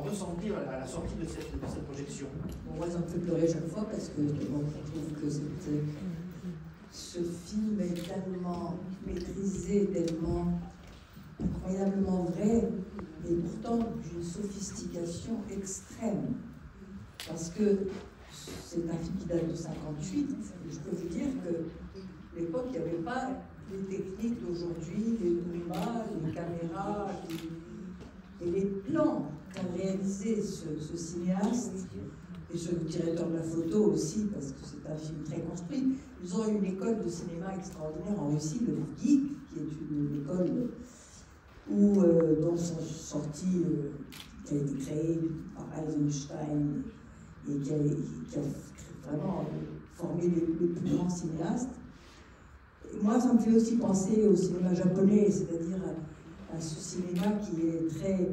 ressenti à la sortie de cette projection? Bon, moi, ça me fait pleurer chaque fois parce que bon, je trouve que ce film est tellement maîtrisé, tellement incroyablement vrai, et pourtant d'une sophistication extrême. Parce que c'est un film qui date de 58, et je peux vous dire que l'époque, il n'y avait pas les techniques d'aujourd'hui, les brumas, les caméras, et les plans qu'a réalisé ce cinéaste, et ce directeur de la photo aussi, parce que c'est un film très construit. Ils ont une école de cinéma extraordinaire en Russie, le GIG, qui est une école dont sont sortis, qui a été créée par Eisenstein, et qui a vraiment formé les plus grands cinéastes. Et moi, ça me fait aussi penser au cinéma japonais, c'est-à-dire à ce cinéma qui est très...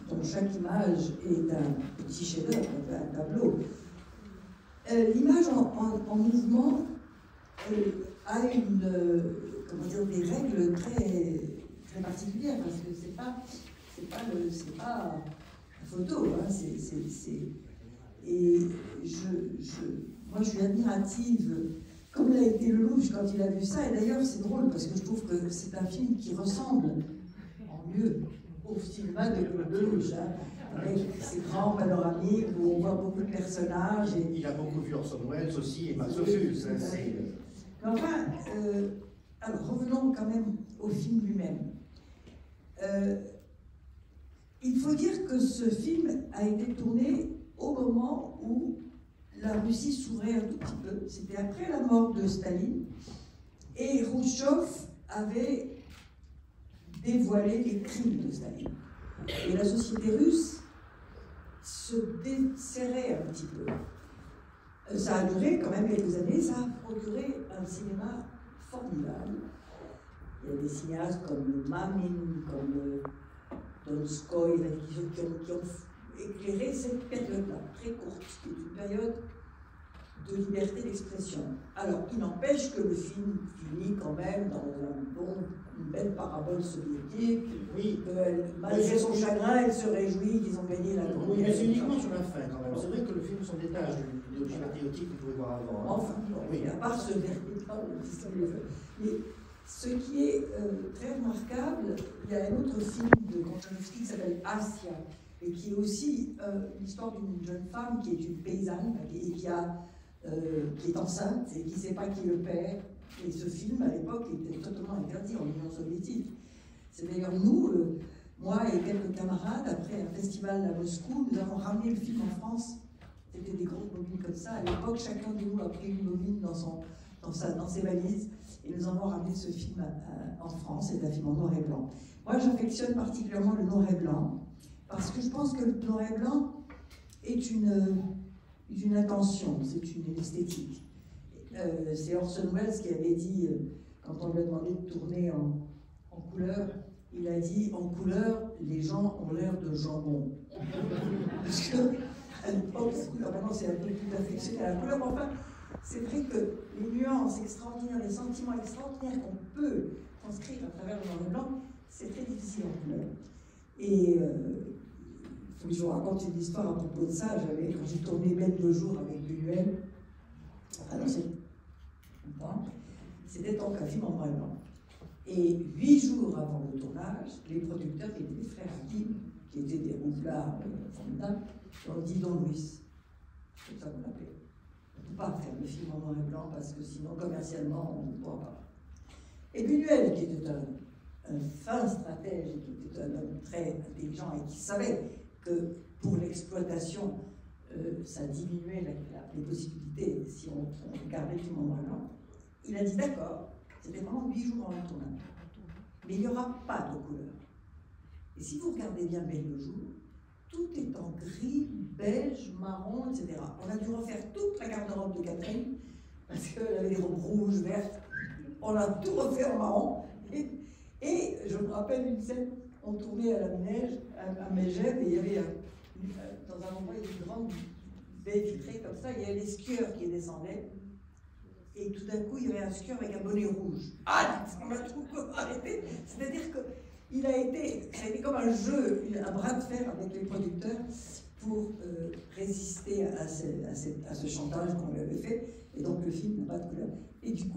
dont chaque image est un petit chef-d'œuvre, un tableau. L'image en mouvement a des règles très, très particulières, parce que c'est pas la photo, hein, et moi je suis admirative, comme l'a été Lelouch quand il a vu ça, et d'ailleurs c'est drôle parce que je trouve que c'est un film qui ressemble en mieux au cinéma de Lelouch, hein, avec ces grands panoramiques où on voit beaucoup de personnages. Il a beaucoup vu Orson Welles aussi, et Max Ophüls. Mais enfin, alors revenons quand même au film lui-même. Il faut dire que ce film a été tourné au moment où la Russie s'ouvrait un tout petit peu. C'était après la mort de Staline, et Khrouchtchev avait dévoilé les crimes de Staline. Et la société russe se desserrait un petit peu. Ça a duré quand même quelques années, ça a procuré un cinéma formidable. Il y a des cinéastes comme Mamin, comme Donskoy, qui ont éclairé cette période-là, très courte, qui est une période de liberté d'expression. Alors, il n'empêche que le film finit quand même dans une belle parabole soviétique. Oui. Malgré son chagrin, elle se réjouit qu'ils ont gagné la guerre. Oui, mais c'est uniquement sur la fin quand même. C'est vrai que le film s'en détache de l'idéologie patriotique que vous pouvez voir avant. Enfin, oui, à part ce véritable discours. Mais ce qui est très remarquable, il y a un autre film de Konchalovsky qui s'appelle Asia, et qui est aussi l'histoire d'une jeune femme qui est une paysanne et qui est enceinte et qui ne sait pas qui est le père. Et ce film, à l'époque, était totalement interdit en Union soviétique. C'est d'ailleurs nous, moi et quelques camarades, après un festival à Moscou, nous avons ramené le film en France. C'était des grosses bobines comme ça. À l'époque, chacun de nous a pris une bobine dans ses valises, et nous avons ramené ce film en France. C'est un film en noir et blanc. Moi, j'affectionne particulièrement le noir et blanc, parce que je pense que le noir et blanc est une intention, c'est une esthétique. C'est Orson Welles qui avait dit, quand on lui a demandé de tourner en couleur, il a dit, en couleur, les gens ont l'air de jambon. Parce que, à l'époque, maintenant c'est un peu plus affectionné à la couleur, mais enfin, c'est vrai que les nuances extraordinaires, les sentiments extraordinaires qu'on peut transcrire à travers le noir et blanc, c'est très difficile en couleur. Et il faut que je vous raconte une histoire à propos de ça. Quand j'ai tourné Belle de jour avec Buñuel, c'était donc un film en noir et blanc. Et 8 jours avant le tournage, les producteurs, qui étaient les frères Hakim, qui étaient des rouflards formidables, ont dit Don Luis, c'est ça qu'on appelait. On ne peut pas faire le film en noir et blanc parce que sinon, commercialement, on ne pourra pas. Et Buñuel, qui était un fin stratège, qui était un homme très intelligent et qui savait que pour l'exploitation, ça diminuait les possibilités si on gardait le film en noir et blanc. Il a dit d'accord, c'était vraiment 8 jours avant le tournage, mais il n'y aura pas de couleur. Et si vous regardez bien Belle le jour, tout est en gris, beige, marron, etc. On a dû refaire toute la garde-robe de Catherine, parce qu'elle avait des robes rouges, vertes. On a tout refait en marron. Et je me rappelle une scène, on tournait à la neige, à Megève, et il y avait, dans un endroit, il y avait une grande baie vitrée comme ça, il y avait des skieurs qui descendaient, et tout d'un coup, il y avait un skieur avec un bonnet rouge. Ah, on m'a tout arrêté. C'est-à-dire que ça a été comme un jeu, un bras de fer avec les producteurs pour résister à ce chantage qu'on lui avait fait. Et donc le film n'a pas de couleur. Et du coup,